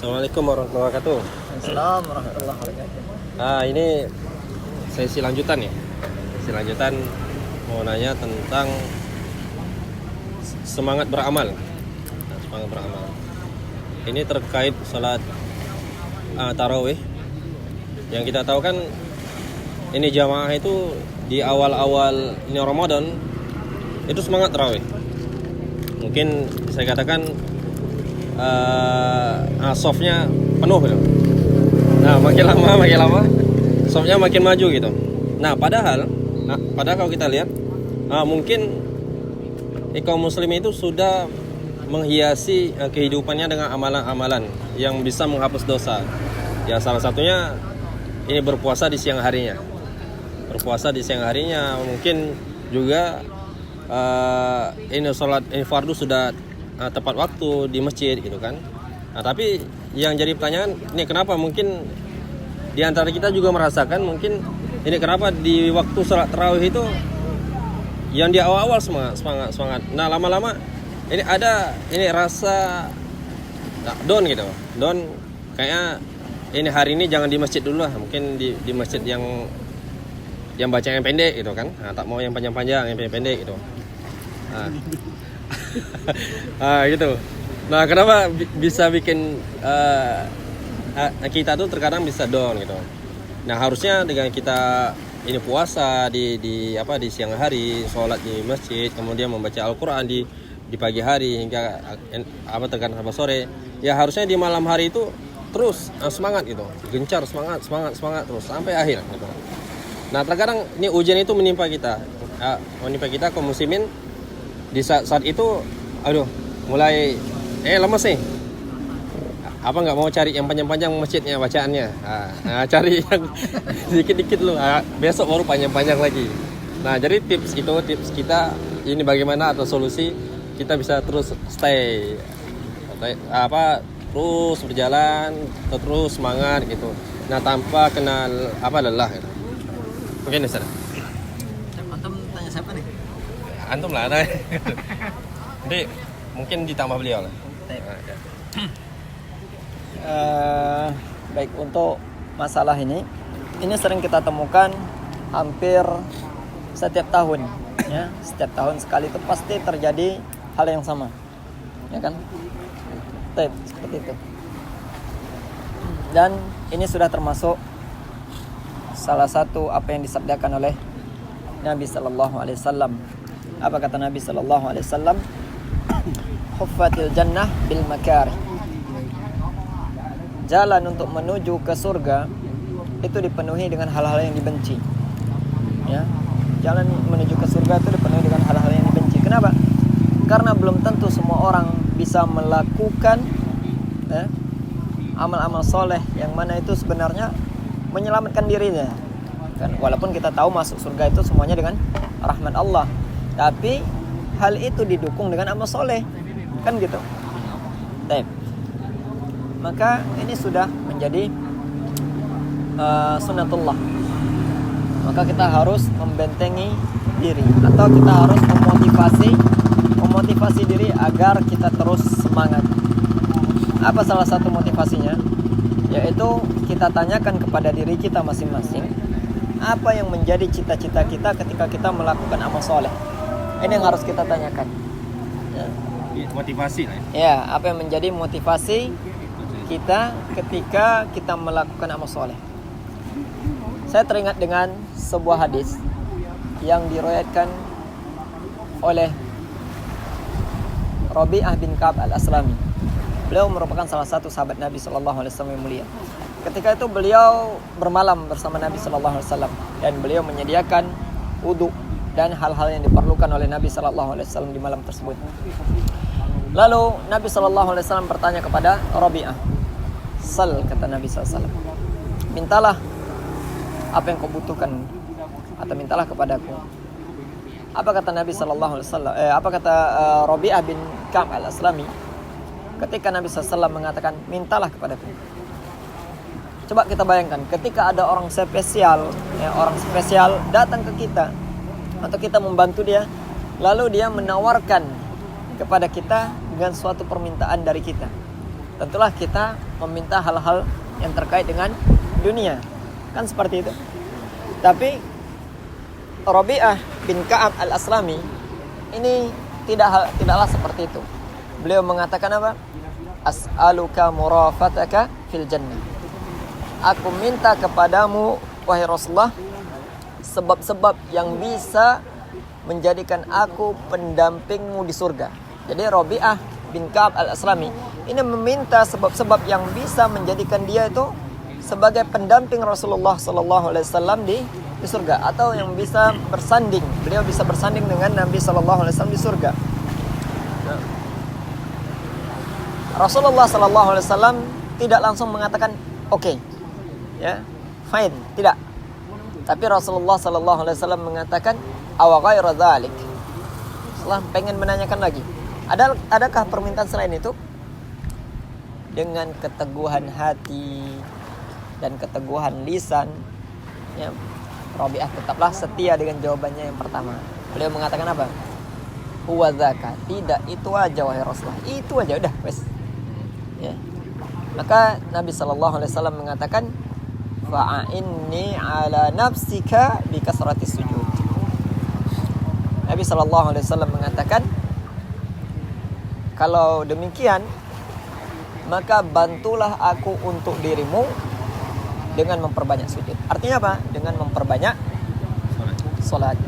Assalamualaikum warahmatullahi wabarakatuh. Assalamualaikum warahmatullahi wabarakatuh. Ini sesi lanjutan ya. Sesi lanjutan mau nanya tentang semangat beramal. Semangat beramal. Ini terkait salat tarawih. Yang kita tahu kan ini jamaah itu di awal-awal ini Ramadan itu semangat tarawih. Mungkin saya katakan softnya penuh gitu. Nah makin lama softnya makin maju gitu. Nah padahal kalau kita lihat mungkin kaum muslim itu sudah menghiasi kehidupannya dengan amalan-amalan yang bisa menghapus dosa. Ya salah satunya ini berpuasa di siang harinya. Berpuasa di siang harinya mungkin juga ini sholat ini fardu sudah tepat waktu di masjid gitu kan. Nah, tapi yang jadi pertanyaan ini kenapa mungkin di antara kita juga merasakan mungkin ini kenapa di waktu sholat tarawih itu yang di awal-awal semangat. Nah lama-lama ini ada ini rasa down gitu. Down kayaknya ini hari ini jangan di masjid dulu lah. Mungkin di masjid yang baca yang pendek gitu kan. Nah, tak mau yang panjang-panjang, yang pendek gitu. Gitu. Nah kenapa bisa bikin kita tuh terkadang bisa down gitu. Nah harusnya dengan kita ini puasa di siang hari, sholat di masjid, kemudian membaca Al-Quran di pagi hari hingga terkadang sampai sore, ya harusnya di malam hari itu terus semangat gitu, gencar semangat terus sampai akhir gitu. Nah terkadang ini ujian itu menimpa kita kaum muslimin di saat itu, mulai lemes nih. Apa nggak mau cari yang panjang-panjang masjidnya bacaannya? Cari yang dikit-dikit lu. Besok baru panjang-panjang lagi. Nah jadi tips kita ini bagaimana atau solusi kita bisa terus stay terus berjalan terus semangat gitu. Nah tanpa kenal lelah gitu. Mungkin Ustaz. Antum tanya siapa nih? Antum lah. Nanti mungkin ditambah beliau lah. Baik, untuk masalah ini sering kita temukan hampir setiap tahun ya. Setiap tahun sekali itu pasti terjadi hal yang sama, ya kan? Seperti itu. Dan ini sudah termasuk salah satu apa yang disabdakan oleh Nabi sallallahu alaihi wasallam. Apa kata Nabi sallallahu alaihi wasallam? Huffatil jannah bil makarih. Jalan untuk menuju ke surga itu dipenuhi dengan hal-hal yang dibenci. Ya. Jalan menuju ke surga itu dipenuhi dengan hal-hal yang dibenci. Kenapa? Karena belum tentu semua orang bisa melakukan amal-amal soleh yang mana itu sebenarnya menyelamatkan dirinya. Kan walaupun kita tahu masuk surga itu semuanya dengan rahmat Allah, tapi hal itu didukung dengan amal soleh, kan gitu. Baik. Maka ini sudah menjadi sunnatullah. Maka kita harus membentengi diri atau kita harus memotivasi diri agar kita terus semangat. Apa salah satu motivasinya? Yaitu kita tanyakan kepada diri kita masing-masing, apa yang menjadi cita-cita kita ketika kita melakukan amal soleh. Ini yang harus kita tanyakan. Motivasi lah. Ya, apa yang menjadi motivasi kita ketika kita melakukan amal soleh. Saya teringat dengan sebuah hadis yang diriwayatkan oleh Rabi'ah bin Ka'ab al-Aslami. Beliau merupakan salah satu sahabat Nabi sallallahu alaihi wasallam yang mulia. Ketika itu beliau bermalam bersama Nabi sallallahu alaihi wasallam dan beliau menyediakan wudu dan hal-hal yang diperlukan oleh Nabi sallallahu alaihi wasallam di malam tersebut. Lalu Nabi sallallahu alaihi wasallam bertanya kepada Rabi'ah, "Sal," kata Nabi sallallahu alaihi wasallam, "mintalah apa yang kau butuhkan atau mintalah kepadaku." Apa kata Nabi sallallahu alaihi wasallam? Apa kata Rabi'ah bin Ka'ab al-Aslami ketika Nabi sallallahu alaihi wasallam mengatakan, "Mintalah kepadaku"? Coba kita bayangkan ketika ada orang spesial datang ke kita atau kita membantu dia, lalu dia menawarkan kepada kita dengan suatu permintaan dari kita. tentulah kita meminta hal-hal yang terkait dengan dunia. Kan seperti itu. Tapi Rabi'ah bin Ka'ab al-Aslami ini tidaklah seperti itu. Beliau mengatakan apa? As'aluka murafataka fil jannah. Aku minta kepadamu wahai Rasulullah sebab-sebab yang bisa menjadikan aku pendampingmu di surga. Jadi Rabi'ah bin Ka'ab al-Aslami ini meminta sebab-sebab yang bisa menjadikan dia itu sebagai pendamping Rasulullah sallallahu alaihi wasallam di surga, atau yang bisa bersanding. Beliau bisa bersanding dengan Nabi sallallahu alaihi wasallam di surga. Nah, Rasulullah sallallahu alaihi wasallam tidak langsung mengatakan oke, ya, fine, tidak. Tapi Rasulullah sallallahu alaihi wasallam mengatakan aw ghairu dzalik. Setelah pengen menanyakan lagi, adakah permintaan selain itu? Dengan keteguhan hati dan keteguhan lisan, ya, Rabi'ah tetaplah setia dengan jawabannya yang pertama. Beliau mengatakan apa? Huwa dzaka, tidak, itu aja wahai Rasulullah, itu aja, udah wes. Ya. Maka Nabi sallallahu alaihi wasallam mengatakan fa'inni ala nafsika bi kasratis sujud. Nabi sallallahu alaihi wasallam mengatakan, kalau demikian maka bantulah aku untuk dirimu dengan memperbanyak sujud. Artinya apa? Dengan memperbanyak salat.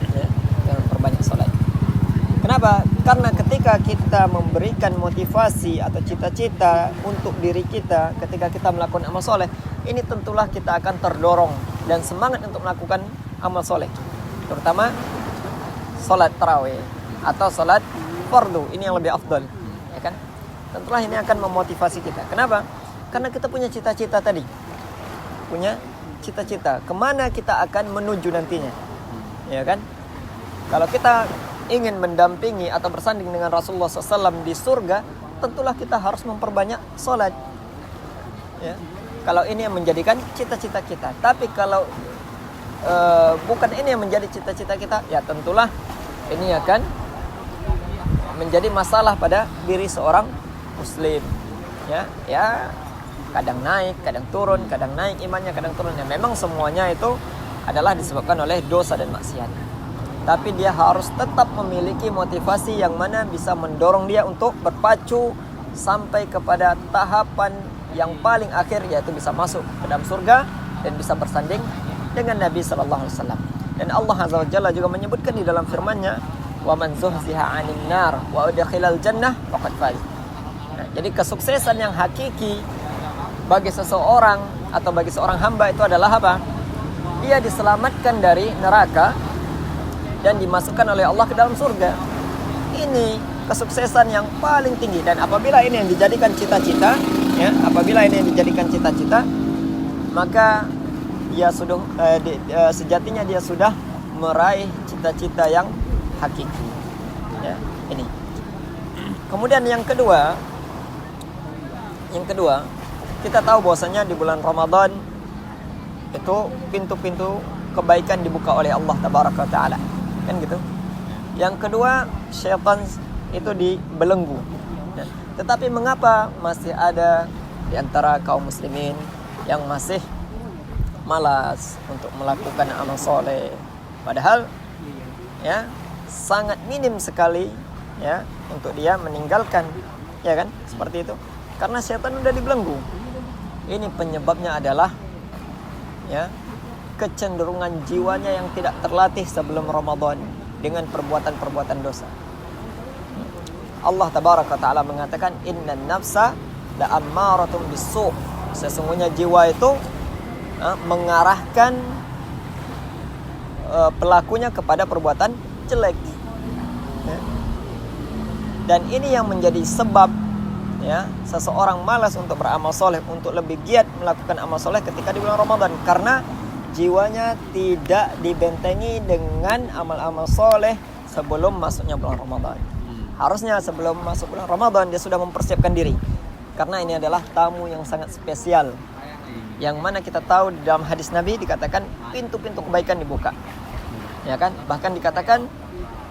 Ya, dengan memperbanyak salat. Kenapa? Karena ketika kita memberikan motivasi atau cita-cita untuk diri kita ketika kita melakukan amal soleh, ini tentulah kita akan terdorong dan semangat untuk melakukan amal soleh, terutama salat tarawih atau salat fardu. Ini yang lebih afdal, ya kan? Tentulah ini akan memotivasi kita. Kenapa? Karena kita punya cita-cita tadi, punya cita-cita kemana kita akan menuju nantinya, ya kan? Kalau kita ingin mendampingi atau bersanding dengan Rasulullah SAW di surga, tentulah kita harus memperbanyak sholat, ya. Kalau ini yang menjadikan cita-cita kita. Tapi kalau bukan ini yang menjadi cita-cita kita, ya tentulah ini akan menjadi masalah pada diri seorang muslim, ya. Ya, kadang naik, kadang turun, kadang naik imannya, kadang turun. Ya, memang semuanya itu adalah disebabkan oleh dosa dan maksiat. Tapi dia harus tetap memiliki motivasi yang mana bisa mendorong dia untuk berpacu sampai kepada tahapan yang paling akhir, yaitu bisa masuk ke dalam surga dan bisa bersanding dengan Nabi sallallahu alaihi wasallam. Dan Allah Azza wa Jalla juga menyebutkan di dalam firman-Nya, "Wa man zuhziha 'anil nar wa udkhilal jannah faqad faz." Nah, jadi kesuksesan yang hakiki bagi seseorang atau bagi seorang hamba itu adalah apa? Dia diselamatkan dari neraka dan dimasukkan oleh Allah ke dalam surga. Ini kesuksesan yang paling tinggi. Dan apabila ini yang dijadikan cita-cita, ya, apabila ini yang dijadikan cita-cita, maka dia sudah sejatinya dia sudah meraih cita-cita yang hakiki. Ya, ini. Kemudian yang kedua, kita tahu bahwasanya di bulan Ramadan itu pintu-pintu kebaikan dibuka oleh Allah Tabaraka wa Ta'ala, kan gitu. Yang kedua, syaitan itu dibelenggu. Nah, tetapi mengapa masih ada di antara kaum muslimin yang masih malas untuk melakukan amal soleh, padahal ya sangat minim sekali ya untuk dia meninggalkan, ya kan, seperti itu. Karena syaitan sudah dibelenggu. Ini penyebabnya adalah ya kecenderungan jiwanya yang tidak terlatih sebelum Ramadan dengan perbuatan-perbuatan dosa. Allah Tabaraka Ta'ala mengatakan, innan nafsa la'ammaratun bisu'. Sesungguhnya jiwa itu mengarahkan pelakunya kepada perbuatan jelek, ya. Dan ini yang menjadi sebab ya seseorang malas untuk beramal soleh, untuk lebih giat melakukan amal soleh ketika di bulan Ramadan, karena jiwanya tidak dibentengi dengan amal-amal soleh sebelum masuknya bulan Ramadan. Harusnya sebelum masuk bulan Ramadan dia sudah mempersiapkan diri, karena ini adalah tamu yang sangat spesial, yang mana kita tahu di dalam hadis Nabi dikatakan pintu-pintu kebaikan dibuka, ya kan. Bahkan dikatakan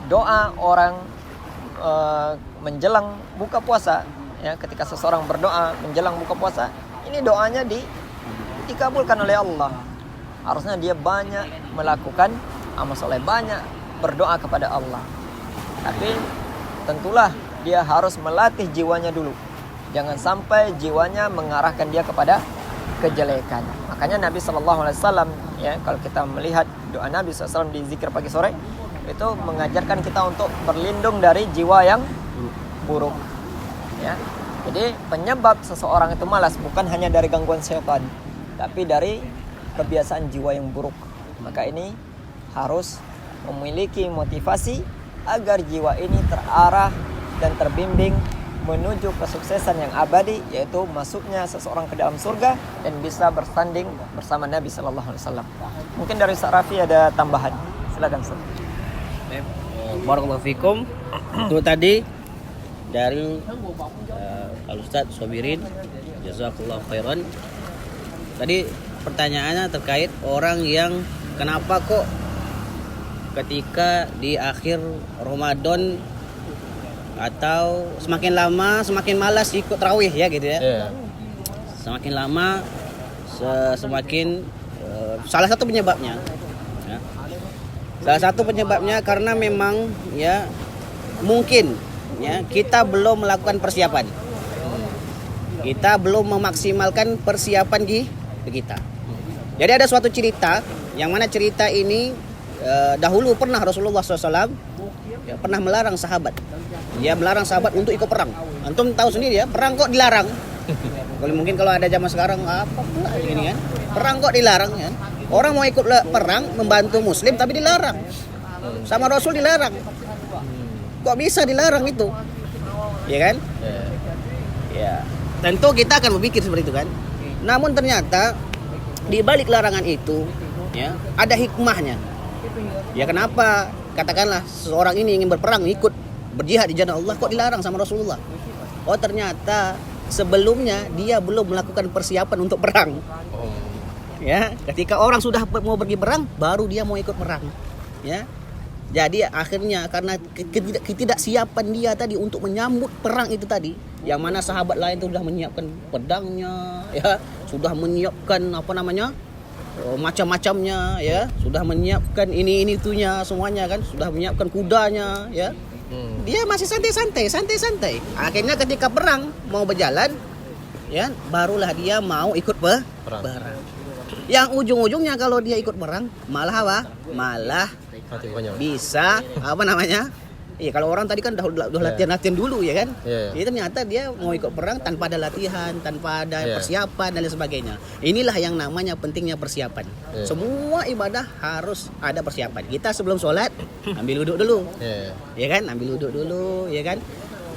doa orang menjelang buka puasa, ya, ketika seseorang berdoa menjelang buka puasa, ini doanya dikabulkan oleh Allah. Harusnya dia banyak melakukan amal soleh, banyak berdoa kepada Allah. Tapi tentulah dia harus melatih jiwanya dulu. Jangan sampai jiwanya mengarahkan dia kepada kejelekan. Makanya Nabi SAW, ya, kalau kita melihat doa Nabi SAW di zikir pagi sore, itu mengajarkan kita untuk berlindung dari jiwa yang buruk. Ya. Jadi penyebab seseorang itu malas bukan hanya dari gangguan syaitan, tapi dari kebiasaan jiwa yang buruk. Maka ini harus memiliki motivasi agar jiwa ini terarah dan terbimbing menuju kesuksesan yang abadi, yaitu masuknya seseorang ke dalam surga dan bisa bersanding bersama Nabi Sallallahu Alaihi Wasallam. Mungkin dari Ustaz Rafi ada tambahan, silakan Ustaz. Barakallahu fikum. Itu tadi dari Al-Ustaz Sobirin, jazakallahu khairan. Tadi pertanyaannya terkait orang yang kenapa kok ketika di akhir Ramadan atau semakin lama semakin malas ikut tarawih ya gitu ya. Semakin lama semakin salah satu penyebabnya ya. Salah satu penyebabnya karena memang ya mungkin ya kita belum melakukan persiapan. Kita belum memaksimalkan persiapan di kita. Jadi ada suatu cerita yang mana cerita ini dahulu pernah Rasulullah SAW ya, pernah melarang sahabat. Dia melarang sahabat untuk ikut perang. Antum tahu sendiri ya, perang kok dilarang. Mungkin kalau ada zaman sekarang apa pula gini kan. Perang kok dilarang kan. Orang mau ikut perang membantu muslim tapi dilarang. Sama Rasul dilarang. Kok bisa dilarang itu? Ya kan? Ya. Tentu kita akan berpikir seperti itu kan. Namun ternyata di balik larangan itu ya, ada hikmahnya. Ya kenapa katakanlah seorang ini ingin berperang, ikut berjihad di jalan Allah, kok dilarang sama Rasulullah? Oh ternyata sebelumnya dia belum melakukan persiapan untuk perang. Ya, ketika orang sudah mau pergi perang, baru dia mau ikut perang. Ya, jadi akhirnya karena ketidaksiapan dia tadi untuk menyambut perang itu tadi, yang mana sahabat lain itu sudah menyiapkan pedangnya, ya, sudah menyiapkan macam-macamnya, ya, sudah menyiapkan ini itunya semuanya kan, sudah menyiapkan kudanya, ya. Dia masih santai. Akhirnya ketika perang mau berjalan, ya, barulah dia mau ikut perang. Yang ujung-ujungnya kalau dia ikut perang malah apa? Malah bisa iya, kalau orang tadi kan udah latihan dulu ya kan. Jadi ternyata dia mau ikut perang tanpa ada latihan, tanpa ada persiapan dan lain sebagainya. Inilah yang namanya pentingnya persiapan. Semua ibadah harus ada persiapan. Kita sebelum sholat ambil wudhu dulu. Ya kan, ambil wudhu dulu ya kan.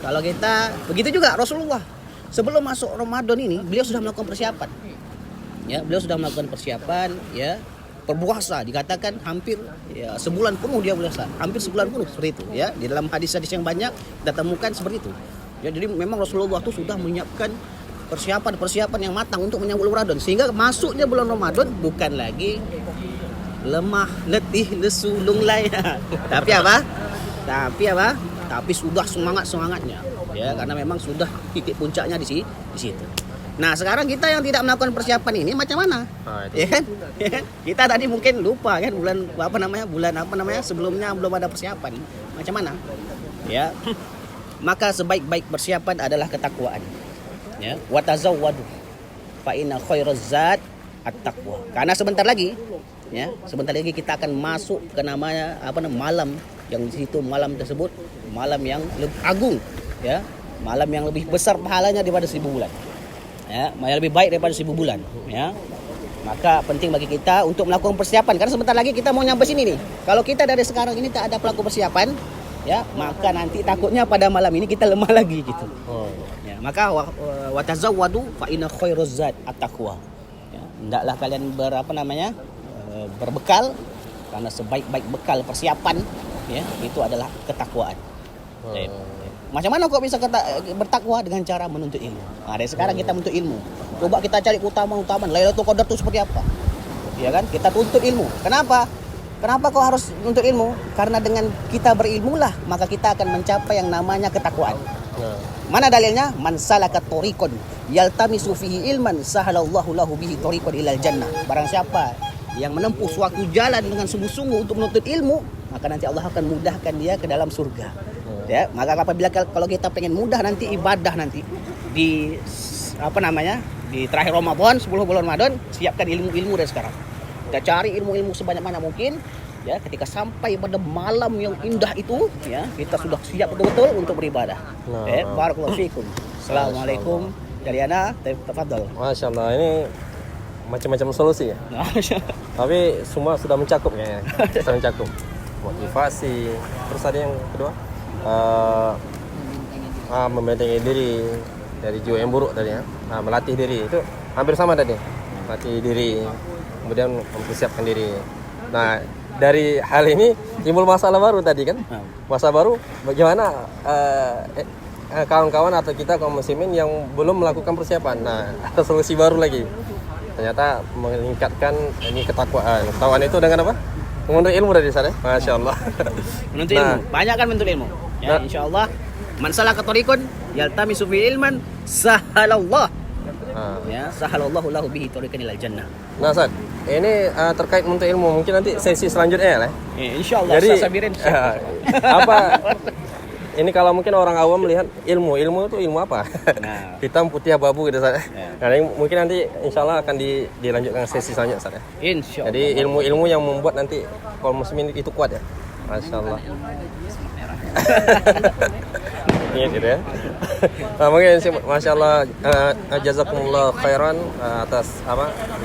Kalau kita begitu juga Rasulullah sebelum masuk Ramadan ini beliau sudah melakukan persiapan. Ya, beliau sudah melakukan persiapan ya. Berpuasa dikatakan hampir ya, sebulan penuh dia puasa, hampir sebulan penuh seperti itu ya. Di dalam hadis-hadis yang banyak kita temukan seperti itu. Ya, jadi memang Rasulullah itu sudah menyiapkan persiapan yang matang untuk menyambut Ramadan, sehingga masuknya bulan Ramadan bukan lagi lemah, letih, lesu, lunglai. Tapi sudah semangatnya ya, karena memang sudah titik puncaknya di situ. Nah sekarang kita yang tidak melakukan persiapan ini macam mana? Ya kan? Kita tadi mungkin lupa kan bulan sebelumnya belum ada persiapan. Macam mana? Ya. Maka sebaik-baik persiapan adalah ketakwaan. Ya, wa tazawwadu fa inna khairaz zat at-taqwa. Karena sebentar lagi kita akan masuk ke namanya malam yang di situ, malam tersebut malam yang lebih agung ya, malam yang lebih besar pahalanya daripada 1000 bulan. Ya, lebih baik daripada 1000 bulan ya. Maka penting bagi kita untuk melakukan persiapan karena sebentar lagi kita mau nyampe sini nih. Kalau kita dari sekarang ini tak ada pelaku persiapan ya, maka nanti takutnya pada malam ini kita lemah lagi gitu. Ya, maka wa tazawwadu fa inna khairaz zat at-taqwa. Ya, hendaklah kalian berbekal karena sebaik-baik bekal persiapan ya itu adalah ketakwaan. Macam mana kok bisa bertakwa? Dengan cara menuntut ilmu. Nah, dari sekarang kita menuntut ilmu. Coba kita cari keutamaan Lailatul Qadar itu seperti apa. Ya kan? Kita tuntut ilmu. Kenapa kok harus menuntut ilmu? Karena dengan kita berilmu lah maka kita akan mencapai yang namanya ketakwaan. Nah. Mana dalilnya? Man salaka tariqan yaltamisu fihi ilman sahalallahu lahu bihi tariqan ilal jannah. Barang siapa yang menempuh suatu jalan dengan sungguh-sungguh untuk menuntut ilmu, maka nanti Allah akan mudahkan dia ke dalam surga. Ya, maka apabila kalau kita pengen mudah nanti ibadah nanti di di terakhir Ramadan, 10 bulan Ramadan, siapkan ilmu-ilmu dari sekarang. Kita cari ilmu-ilmu sebanyak mana mungkin. Ya, ketika sampai pada malam yang indah itu, ya, kita sudah siap betul-betul untuk beribadah. Barakallahu fikum. Assalamualaikum. Dari ana, tafadhal. Masya Allah, ini macam-macam solusi ya. Tapi semua sudah mencakup ya. Sudah mencakup. Motivasi. Terus ada yang kedua, membentengi diri dari jiwa yang buruk tadi ya. Melatih diri itu hampir sama tadi. Melatih diri, kemudian mempersiapkan diri. Nah, dari hal ini timbul masalah baru tadi kan. Masalah baru bagaimana kawan-kawan atau kita kaum muslimin yang belum melakukan persiapan. Nah, ada solusi baru lagi. Ternyata meningkatkan ini ketakwaan. Ketakwaan itu dengan apa? Menuntut ilmu dari sana. Masya Allah. Menuntut ilmu. Banyak kan menuntut ilmu. Ya, insyaallah man salaka tariqan yaltamisu fi ilman sahalallah. Ya, sahalallahu lahu bihi tariqan ilal jannah. Nah, Ustaz, ini terkait menuntut ilmu, mungkin nanti sesi selanjutnya ya. Insyaallah. Jadi Sabirin. apa ini kalau mungkin orang awam melihat ilmu itu ilmu apa? Nah. Hitam, putih, abu-abu gitu Ustaz. Nah, ini mungkin nanti insyaallah akan dilanjutkan sesi selanjutnya Ustaz ya. Insyaallah. Jadi ilmu-ilmu yang membuat nanti kaum muslimin itu kuat ya. Masyaallah. Ingat gitu ya. Nah, mungkin Masya Allah, jazakumullah khairan atas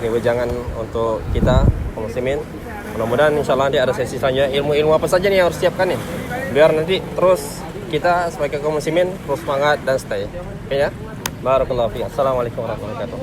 ini wejangan untuk kita kaum muslimin. Mudah-mudahan insya Allah nanti ada sesi selanjutnya. Ilmu-ilmu apa saja nih yang harus siapkan nih, biar nanti terus kita sebagai kaum muslimin terus semangat dan stay. Oke ya. Barakallahu fiik. Assalamualaikum warahmatullahi wabarakatuh.